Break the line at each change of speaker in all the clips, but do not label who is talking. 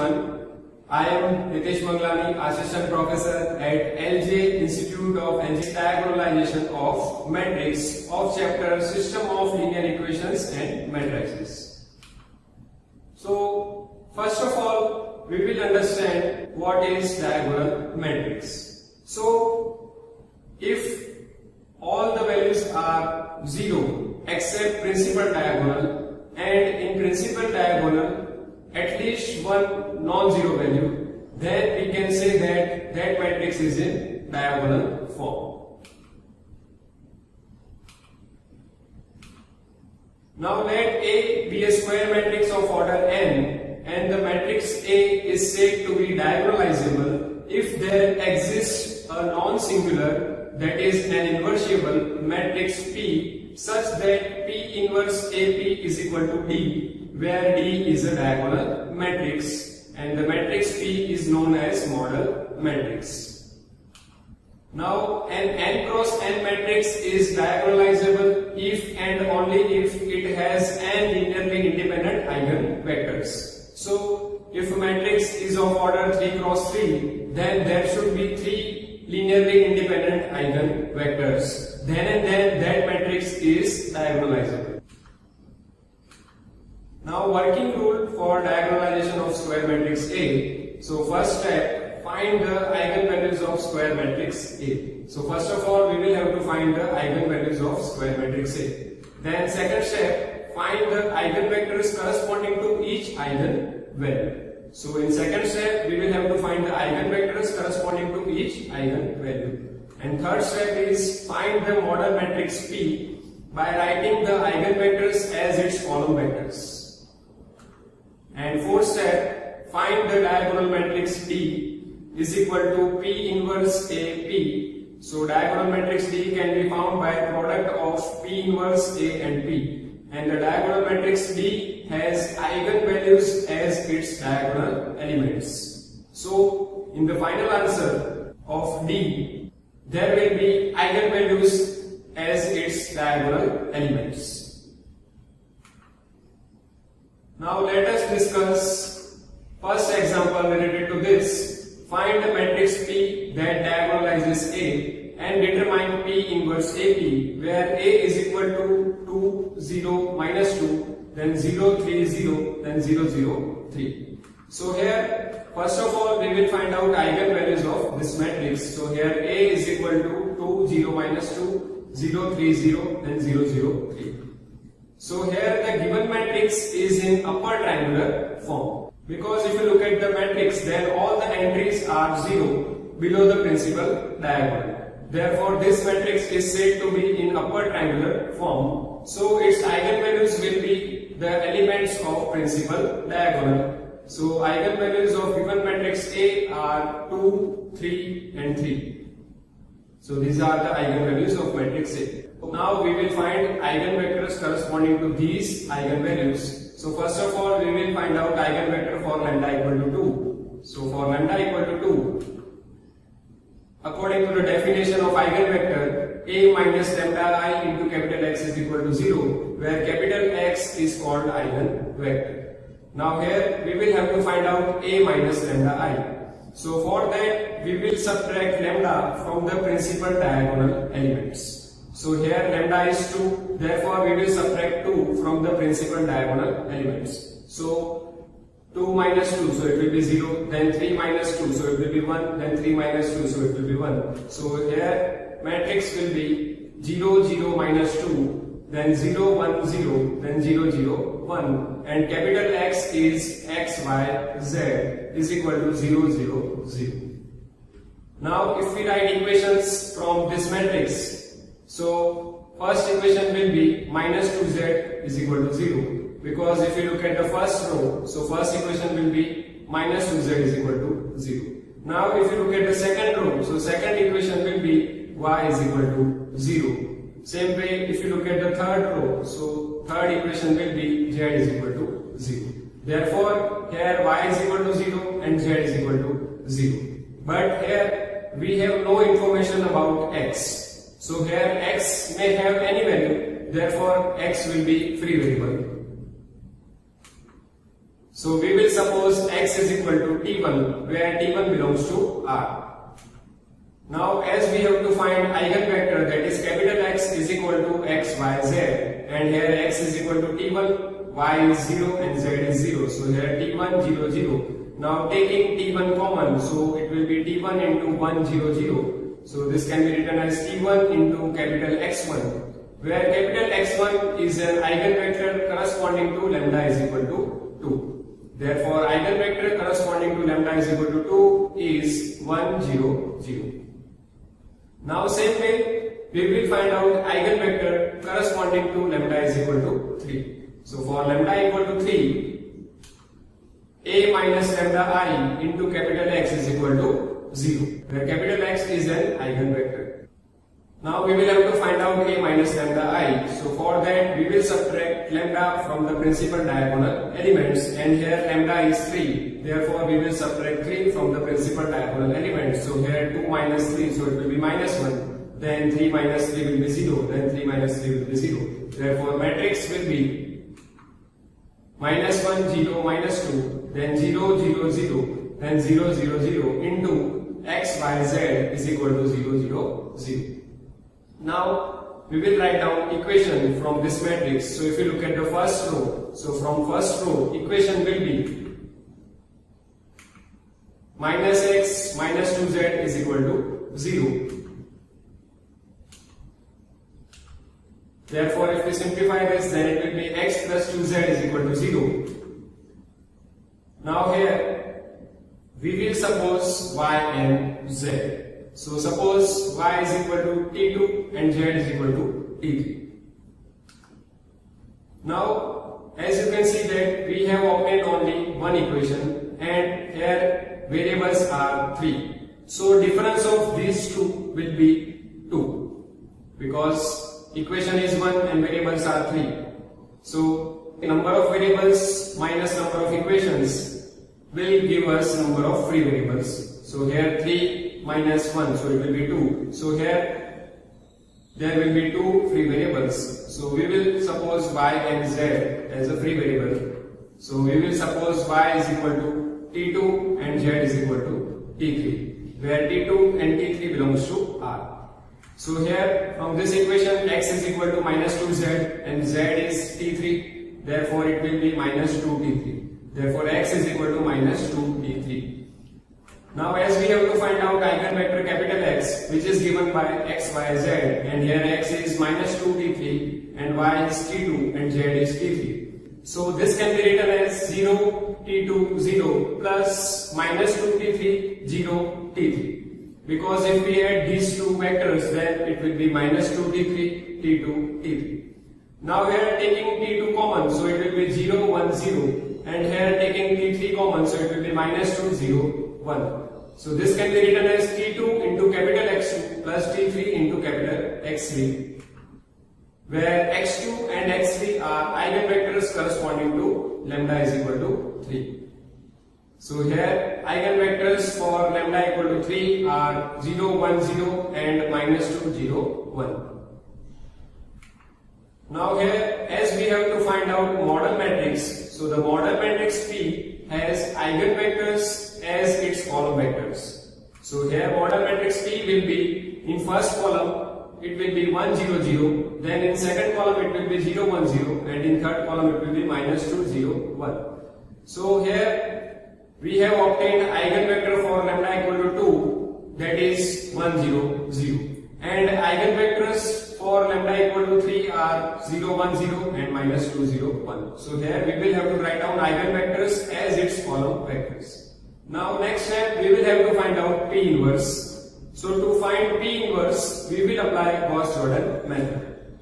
everyone. I am Nitesh Manglani, Assistant Professor at LJ Institute of Diagonalization of Matrix of Chapter System of Linear Equations and Matrices. So, first of all, we will understand what is diagonal matrix. So, if all the values are 0 except principal diagonal, and in principal diagonal at least one non-zero value, then we can say that that matrix is in diagonal form. Now let A be a square matrix of order n, and the matrix A is said to be diagonalizable if there exists a non-singular, that is an inversible matrix P such that P inverse AP is equal to D, where D is a diagonal matrix and the matrix P is known as model matrix. Now an n cross n matrix is diagonalizable if and only if it has n linearly independent eigenvectors. So if a matrix is of order 3 cross 3, then there should be 3 linearly independent eigenvectors. Then and then that matrix is diagonalizable. Now working rule for diagonalization of square matrix A. So first step, find the eigenvalues of square matrix A. So first of all, we will have to find the eigenvalues of square matrix A. Then second step, find the eigenvectors corresponding to each eigenvalue. So in second step, we will have to find the eigenvectors corresponding to each eigenvalue. And third step is find the model matrix P by writing the eigenvectors as its column vectors. And fourth step, find the diagonal matrix D is equal to P inverse AP. So diagonal matrix D can be found by product of P inverse A and P. And the diagonal matrix D has eigenvalues as its diagonal elements. So in the final answer of D, there will be eigenvalues as its diagonal elements. Now let us discuss first example related to this. Find the matrix P that diagonalizes A and determine P inverse AP, where A is equal to 2, 0, minus 2, then 0, 3, 0, then 0, 0, 3. So here, first of all, we will find out eigenvalues of this matrix. So here A is equal to 2, 0, minus 2, 0, 3, 0, then 0, 0, 3. So here the given matrix is in upper triangular form. Because if you look at the matrix, then all the entries are 0 below the principal diagonal. Therefore, this matrix is said to be in upper triangular form. So its eigenvalues will be the elements of principal diagonal. So eigenvalues of given matrix A are 2, 3 and 3. So these are the eigenvalues of matrix A. Now we will find eigenvectors corresponding to these eigenvalues. So first of all, we will find out eigenvector for lambda equal to 2. So for lambda equal to 2, according to the definition of eigenvector, A minus lambda I into capital X is equal to 0, where capital X is called eigenvector. Now here we will have to find out A minus lambda I. So for that we will subtract lambda from the principal diagonal elements. So here lambda is 2, therefore we will subtract 2 from the principal diagonal elements. So 2 minus 2, so it will be 0, then 3 minus 2, so it will be 1, then 3 minus 2, so it will be 1. So here matrix will be 0, 0, minus 2, then 0, 1, 0, then 0, 0, 1, and capital X is X, Y, Z is equal to 0, 0, 0. Now if we write equations from this matrix, so first equation will be minus 2Z is equal to 0, because if you look at the first row, so first equation will be minus 2Z is equal to 0. Now if you look at the second row, so second equation will be Y is equal to 0. Same way, if you look at the third row, so third equation will be Z is equal to 0. Therefore, here Y is equal to 0 and Z is equal to 0. But here we have no information about X. So here X may have any value, therefore X will be free variable. So we will suppose x is equal to t1 where t1 belongs to R. Now as we have to find eigenvector, that is capital X is equal to x, y, z, and here x is equal to t1, y is 0 and z is 0. So here t1 0 0. Now taking t1 common, so it will be t1 into 1 0 0. So this can be written as t1 into capital X1, where capital X1 is an eigenvector corresponding to lambda is equal to 2. Therefore eigenvector corresponding to lambda is equal to 2 is 1 0 0. Now same way we will find out eigenvector corresponding to lambda is equal to 3. So for lambda equal to 3, a minus lambda I into capital X is equal to 0, where capital X is an eigenvector. Now we will have to find out a minus lambda I. So for that we will subtract lambda from the principal diagonal elements, and here lambda is 3. Therefore we will subtract 3 from the principal diagonal elements. So here 2 minus 3, so it will be minus 1. Then 3 minus 3 will be 0. Then 3 minus 3 will be 0. Therefore matrix will be minus 1 0 minus 2, then 0 0 0, then 0 0 0 into x y z is equal to 0 0 0. Now we will write down equation from this matrix. So if you look at the first row, so from first row equation will be minus x minus 2z is equal to 0. Therefore if we simplify this, then it will be x plus 2z is equal to 0. Now here we will suppose y and z. So suppose y is equal to t2 and z is equal to t3. Now as you can see that we have obtained only one equation, and here variables are 3. So difference of these two will be 2, because equation is 1 and variables are 3. So number of variables minus number of equations will give us number of free variables. So here 3 minus 1, so it will be 2. So here there will be 2 free variables. So we will suppose y and z as a free variable. So we will suppose y is equal to t2 and z is equal to t3, where t2 and t3 belongs to R. So here from this equation x is equal to minus 2z and z is t3, therefore it will be minus 2t3. Therefore x is equal to minus 2t3. Now as we have to find out eigenvector capital X, which is given by x, y, z, and here x is minus 2t3 and y is t2 and z is t3. So this can be written as 0 t2 0 plus minus 2t3 0 t3. Because if we add these two vectors, then it will be minus 2t3, t2, t3. Now here taking t2 common, so it will be 0, 1, 0. And here taking t3 common, so it will be minus 2, 0, 1. So this can be written as t2 into capital X2 plus t3 into capital X3, where x2 and x3 are eigenvectors corresponding to lambda is equal to 3. So here eigenvectors for lambda equal to 3 are 0, 1, 0 and minus 2, 0, 1. Now here as we have to find out model matrix, so the model matrix P has eigenvectors as its column vectors. So here model matrix P will be in first column it will be 1 0 0, then in second column it will be 0 1 0, and in third column it will be minus 2 0 1. So here we have obtained eigenvector for lambda equal to 2, that is 1 0 0, and eigenvectors for lambda equal to 3 are 0 1 0 and minus 2 0 1. So here we will have to write down eigenvectors as its column vectors. Now next step we will have to find out P inverse. So to find P inverse we will apply Gauss-Jordan method.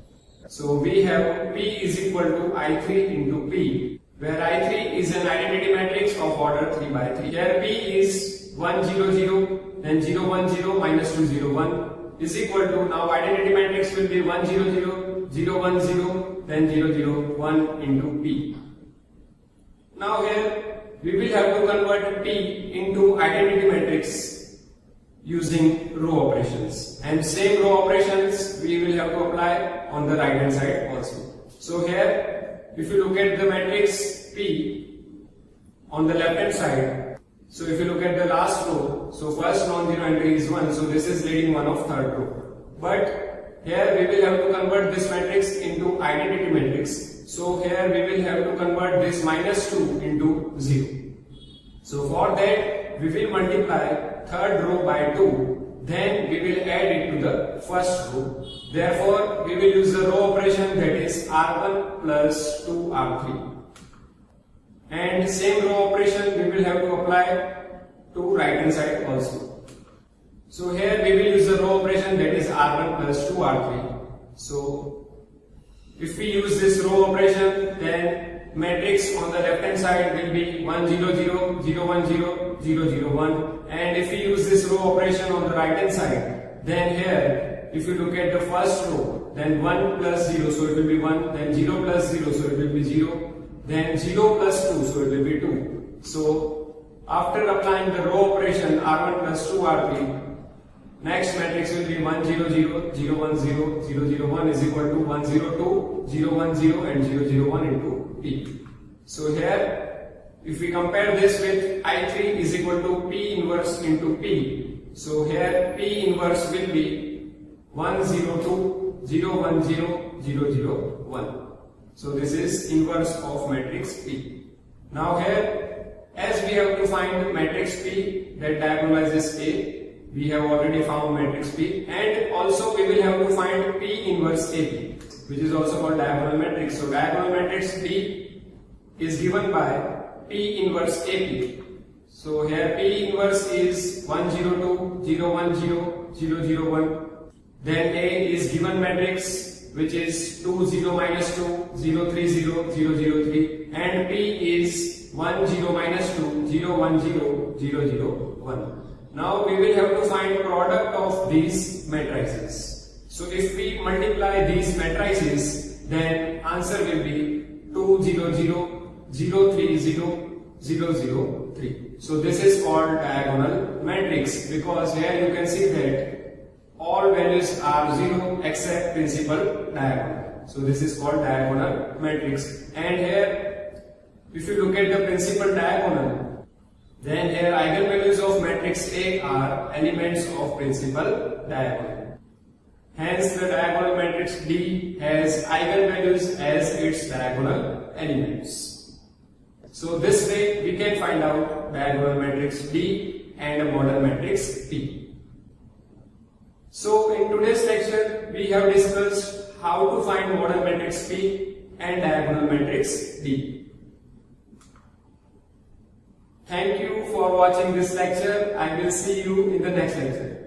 So we have P is equal to I3 into P, where I3 is an identity matrix of order 3 by 3. Here P is 1 0 0, then 0 1 0 minus 2 0 1 is equal to, now identity matrix will be 1 0 0, 0 1 0, then 0 0 1 into P. Now here we will have to convert P into identity matrix using row operations, and same row operations we will have to apply on the right hand side also. So here if you look at the matrix P, on the left hand side. So if you look at the last row, so first non-zero entry is 1, so this is leading one of third row. But here we will have to convert this matrix into identity matrix. So here we will have to convert this -2 into 0. So for that we will multiply third row by 2, then we will add it to the first row. Therefore we will use the row operation, that is R1 plus 2R3. And same row operation we will have to apply to right hand side also. So here we will use the row operation, that is R1 plus 2R3. So if we use this row operation, then matrix on the left hand side will be 1 0 0 0 1 0 0 0 1, and if we use this row operation on the right hand side, then here if you look at the first row, then 1 plus 0, so it will be 1, then 0 plus 0, so it will be 0, then 0 plus 2, so it will be 2. So after applying the row operation R1 plus 2R3, next matrix will be 1 0 0 0 1 0 0 0 1 is equal to 1 0 2 0 1 0 and 0 0 1 into P. So here if we compare this with I3 is equal to P inverse into P. So here P inverse will be 1 0 2 0 1 0 0 0 1. So this is inverse of matrix P. Now here, as we have to find matrix P that diagonalizes A, we have already found matrix P, and also we will have to find P inverse AP, which is also called diagonal matrix. So diagonal matrix P is given by P inverse AP. So here P inverse is 1 0 2 0 1 0 0 0 1. Then A is given matrix, which is 2 0 minus 2 0 3 0 0 0 3, and P is 1 0 minus 2 0 1 0 0 0 1. Now we will have to find product of these matrices. So if we multiply these matrices, then answer will be 2 0 0 0 3 0 0 0 3. So this is called diagonal matrix, because here you can see that all values are 0 except principal diagonal. So this is called diagonal matrix. And here if you look at the principal diagonal, then here eigenvalues of matrix A are elements of principal diagonal. Hence the diagonal matrix D has eigenvalues as its diagonal elements. So this way we can find out diagonal matrix D and a model matrix P. So in today's lecture we have discussed how to find model matrix P and diagonal matrix D. Thank you for watching this lecture. I will see you in the next lecture.